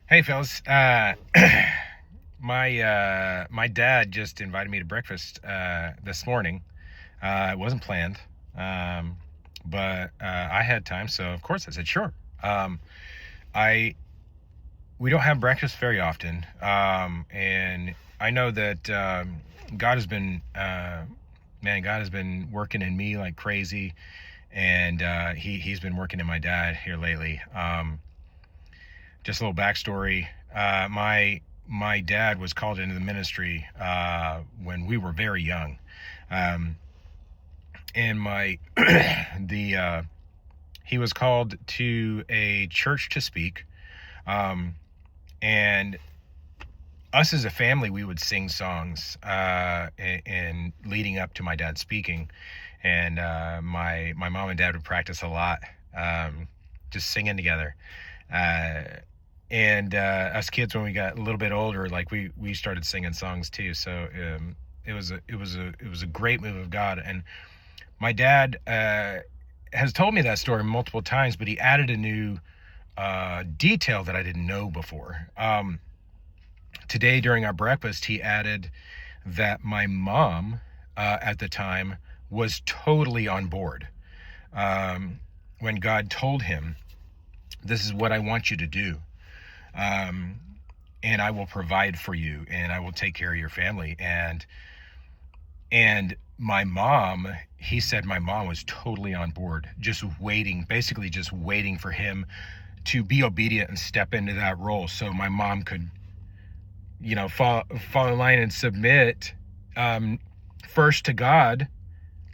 Hey, fellas. My dad just invited me to breakfast this morning. It wasn't planned, um, but I had time, so of course I said sure. Um, I We don't have breakfast very often, and I know that God has been God has been working in me like crazy, and he's been working in my dad here lately. Just a little backstory. My dad was called into the ministry when we were very young, um, and my the he was called to a church to speak, um, and us as a family we would sing songs and leading up to my dad speaking, and my mom and dad would practice a lot, just singing together. Uh, and us kids, when we got a little bit older, like we started singing songs too. So it was a great move of God. And my dad has told me that story multiple times, but he added a new detail that I didn't know before. Today during our breakfast, he added that my mom at the time was totally on board when God told him, "This is what I want you to do." Um, and I will provide for you, and I will take care of your family. And my mom, he said my mom was totally on board, just waiting, basically just waiting for him to be obedient and step into that role, so my mom could, fall in line and submit first to God.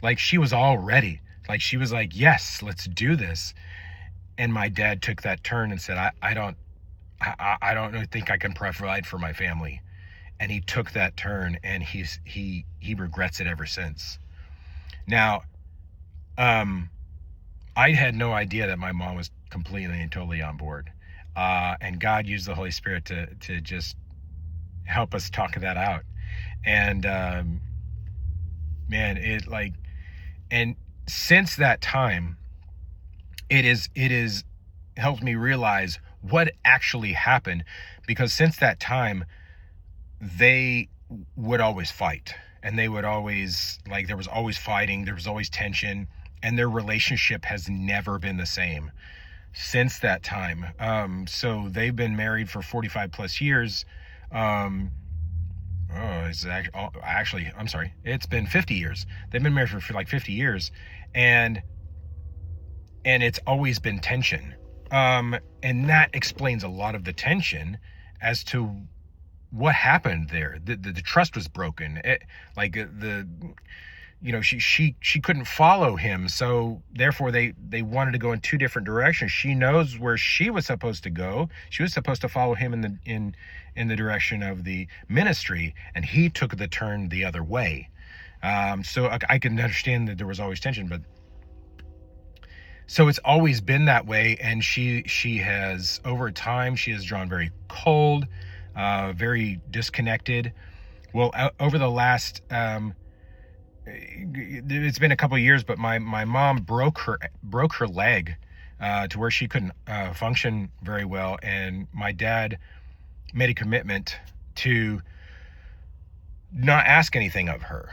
Like she was all ready. Like she was like, yes, let's do this. And my dad took that turn and said, I don't think I can provide for my family. And he took that turn, and he regrets it ever since. Now, I had no idea that my mom was completely and totally on board. And God used the Holy Spirit to just help us talk that out. And man, and since that time, it is helped me realize what actually happened, because since that time they would always fight, and they would always, like, there was always fighting, there was always tension, and their relationship has never been the same since that time. So they've been married for 45 plus years. Actually, I'm sorry, it's been 50 years. They've been married for like 50 years, and it's always been tension. And that explains a lot of the tension as to what happened there. The trust was broken. She couldn't follow him, so therefore they wanted to go in two different directions. She knows where she was supposed to go. She was supposed to follow him in the direction of the ministry, and he took the turn the other way. So I can understand that there was always tension, but so it's always been that way. And she has, over time, she has drawn very cold, very disconnected. Well, over the last it's been a couple of years, but my mom broke her leg to where she couldn't function very well, and my dad made a commitment to not ask anything of her,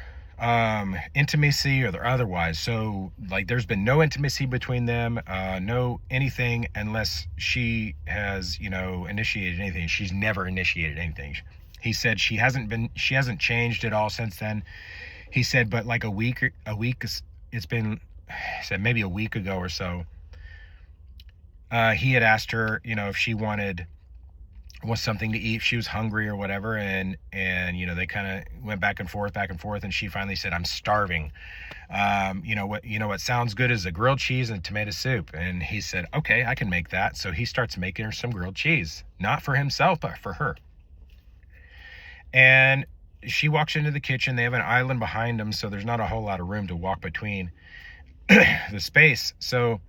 intimacy or otherwise. So, like, there's been no intimacy between them, no anything, unless she has, initiated anything. She's never initiated anything. He said she hasn't changed at all since then. He said, but like a week, it's been, he said maybe a week ago or so, he had asked her, if she wanted something to eat, if she was hungry or whatever, and they kind of went back and forth, and she finally said, "I'm starving. What sounds good is a grilled cheese and tomato soup." And he said, "Okay, I can make that." So he starts making her some grilled cheese, not for himself, but for her. And she walks into the kitchen. They have an island behind them, so there's not a whole lot of room to walk between the space. So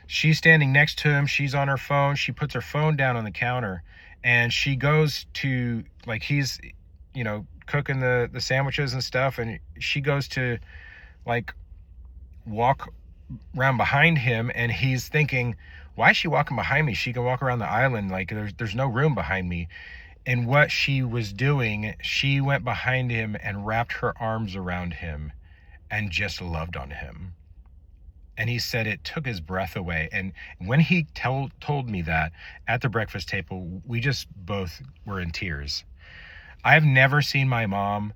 she's standing next to him. She's on her phone. She puts her phone down on the counter, and she goes to, like, he's, cooking the sandwiches and stuff, and she goes to, like, walk around behind him, and he's thinking, why is she walking behind me? She can walk around the island. Like there's no room behind me. And what she was doing, she went behind him and wrapped her arms around him and just loved on him. And he said it took his breath away. And when he told me that at the breakfast table, we just both were in tears. I have never seen my mom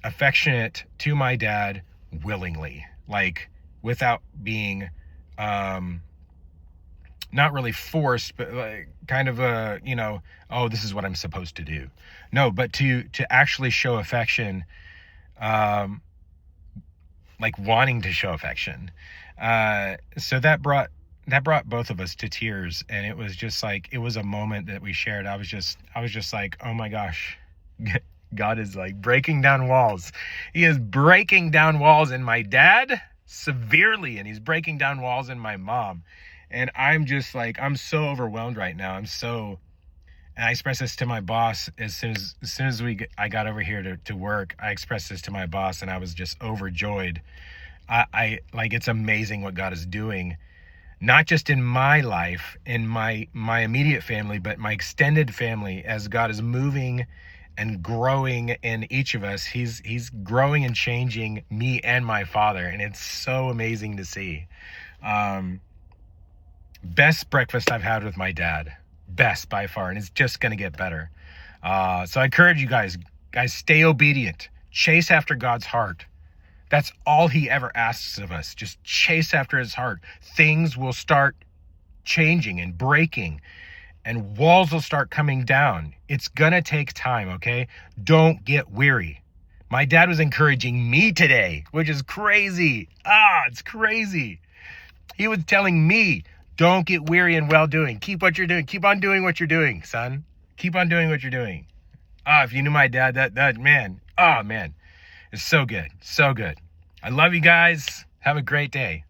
affectionate to my dad willingly, like without being not really forced, but like kind of a, oh, this is what I'm supposed to do. No, but to actually show affection, like wanting to show affection. So that brought both of us to tears. And it was just like, it was a moment that we shared. I was just like, oh my gosh, God is like breaking down walls. He is breaking down walls in my dad severely, and he's breaking down walls in my mom. And I'm just like, I'm so overwhelmed right now. And I expressed this to my boss as soon as I got over here to work. I expressed this to my boss, and I was just overjoyed. I like, it's amazing what God is doing, not just in my life, in my immediate family, but my extended family. As God is moving and growing in each of us, he's growing and changing me and my father, and it's so amazing to see. Best breakfast I've had with my dad, best by far, and it's just going to get better. So I encourage you guys, stay obedient, chase after God's heart. That's all he ever asks of us. Just chase after his heart. Things will start changing and breaking, and walls will start coming down. It's going to take time, okay? Don't get weary. My dad was encouraging me today, which is crazy. It's crazy. He was telling me, don't get weary in well-doing. Keep what you're doing. Keep on doing what you're doing, son. Keep on doing what you're doing. If you knew my dad, that man, man, it's so good. So good. I love you guys. Have a great day.